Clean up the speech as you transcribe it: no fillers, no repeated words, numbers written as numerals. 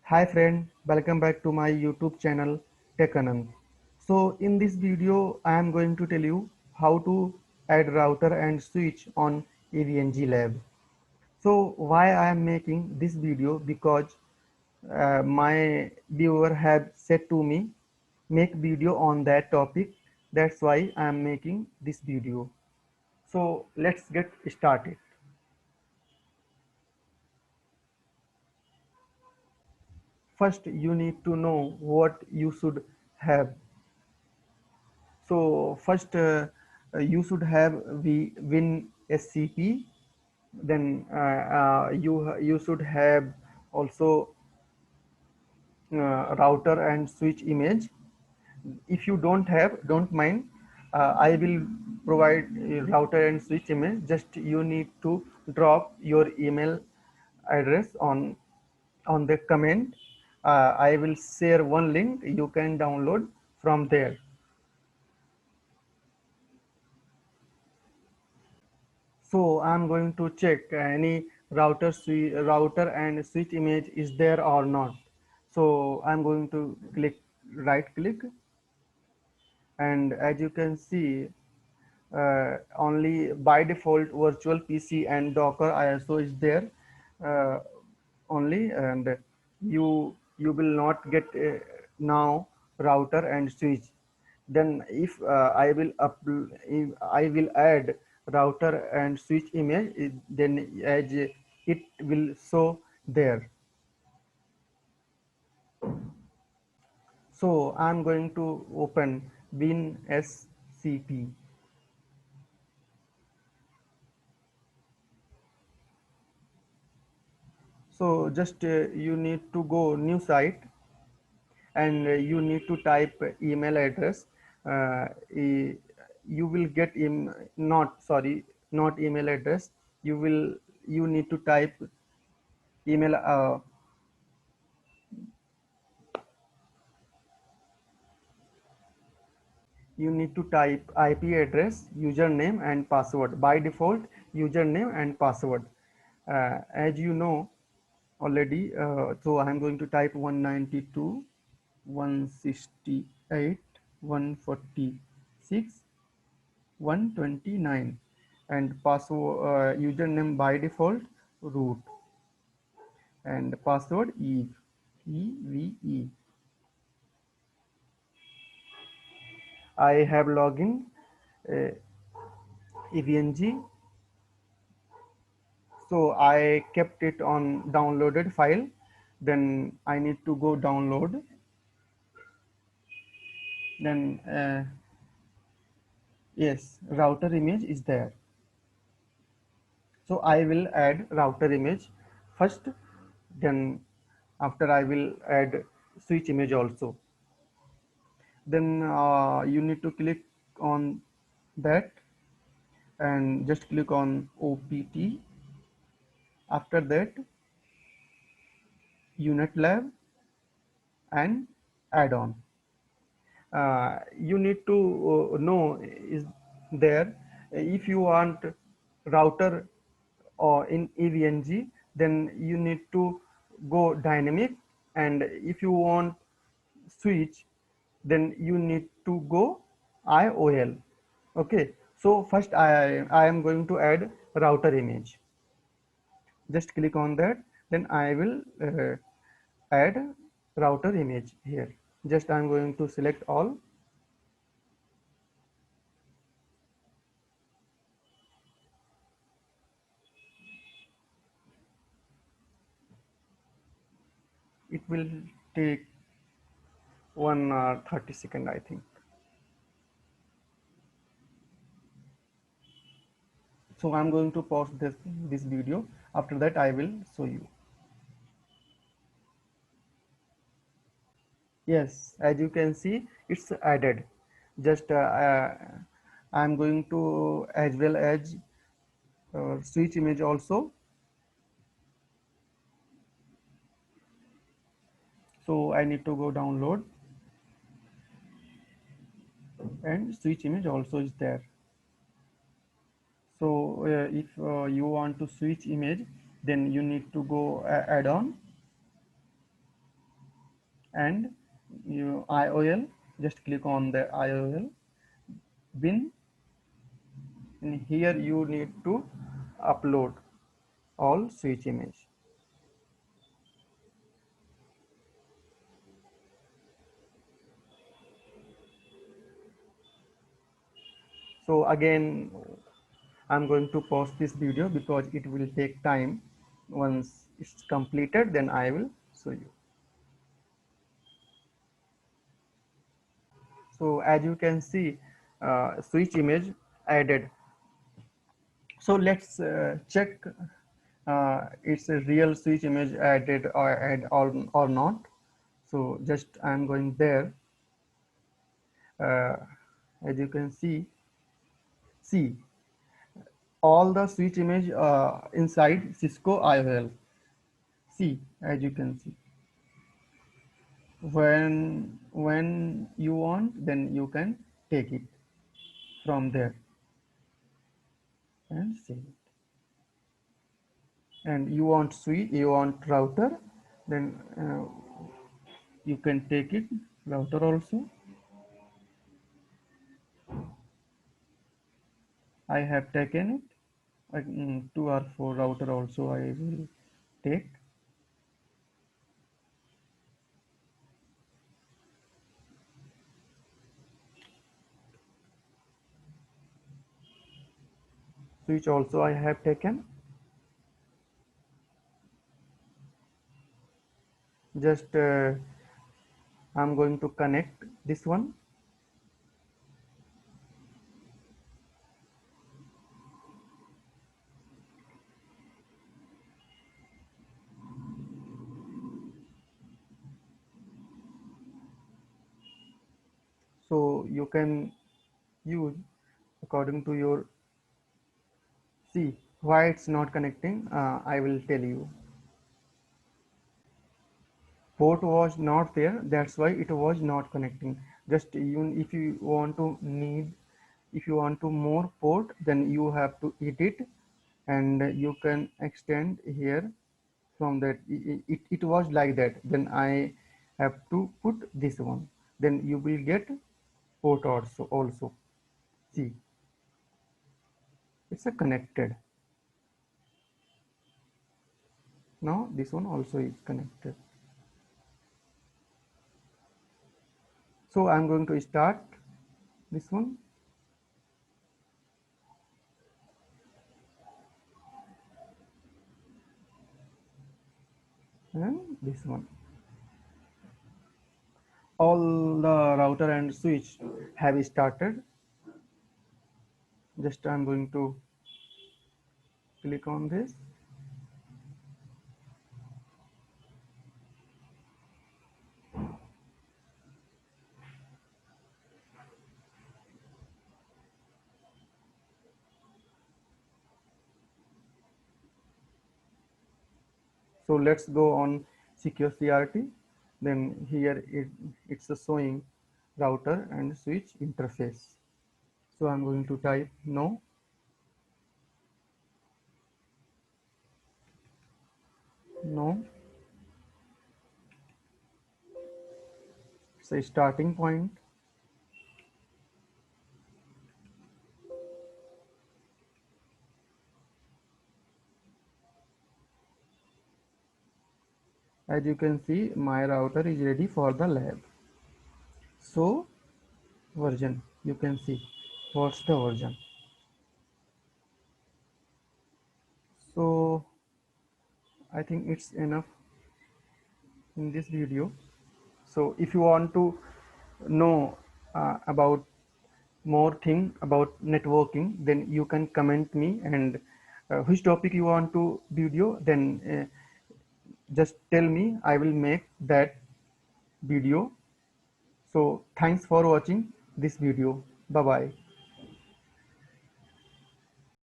Hi friend, welcome back to my YouTube channel Tech Anand. So in this video I am going to tell you how to add router and switch on EVNG lab. So why I am making this video, because my viewer have said to me make video on that topic. That's why I am making this video. So let's get started. First you need to know what you should have. So first you should have Win SCP. Then you should have also router and switch image. If you don't have, don't mind. I will provide router and switch image. Just you need to drop your email address on the comment. I will share one link. You can download from there. So I'm going to check any router and switch image is there or not. So I'm going to right click, and as you can see, only by default virtual PC and Docker ISO is there uh, only, and you will not get now router and switch. Then if if I will add router and switch image, then as it will show there. So I'm going to open WinSCP. So just you need to go new site, and you need to type email address. You will get not, sorry, not email address. You need to type email. You need to type IP address, username and password. By default, username and password. As you know already, so I am going to type 192 168 146 129, and password, username by default root, and password eve. I have login uh, evng, so I kept it on downloaded file. Then I need to go download. Then yes, router image is there. So I will add router image first, then after I will add switch image also. Then you need to click on that and just click on OPT. After that, Unit Lab and add-on. You need to know is there. If you want router or in EVNG, then you need to go dynamic, and if you want switch, then you need to go IOL. Okay, so first I am going to add router image. Just click on that, then I will add router image here. Just I am going to select all. It will take 1 30 seconds, I think. So I'm going to pause this video. After that I will show you. Yes, as you can see, it's added. Just I'm going to as well as switch image also. So I need to go download, and switch image also is there. So if you want to switch image, then you need to go add on. and you IOL, just click on the IOL bin. In here you need to upload all switch image. So again, I'm going to pause this video because it will take time. Once it's completed, then I will show you. So as you can see, switch image added. So let's check it's a real switch image added or not. So just I'm going there. uh, as you can see all the switch image inside Cisco IOL. See, as you can see, when you want, then you can take it from there and save it. And you want switch, you want router, then you can take it router also. I have taken it. 2 or 4 router also I will take. Switch also I have taken. Just I'm going to connect this one. So you can use according to your. See why it's not connecting. I will tell you. Port was not there, that's why it was not connecting. Just even if you want to need, if you want to more port, then you have to edit and you can extend here. From that it was like that, then I have to put this one, then you will get port also. See, it's a connected. Now this one also is connected. So I'm going to start this one and this one. All the router and switch have started. Just I'm going to click on this. So let's go on secure CRT. Then here it's showing router and switch interface. So I'm going to type no. It's a starting point. As you can see, my router is ready for the lab. So version, you can see what's the version. So I think it's enough in this video. So if you want to know about more thing about networking, then you can comment me, and which topic you want to video, then just tell me, I will make that video. So thanks for watching this video. Bye bye.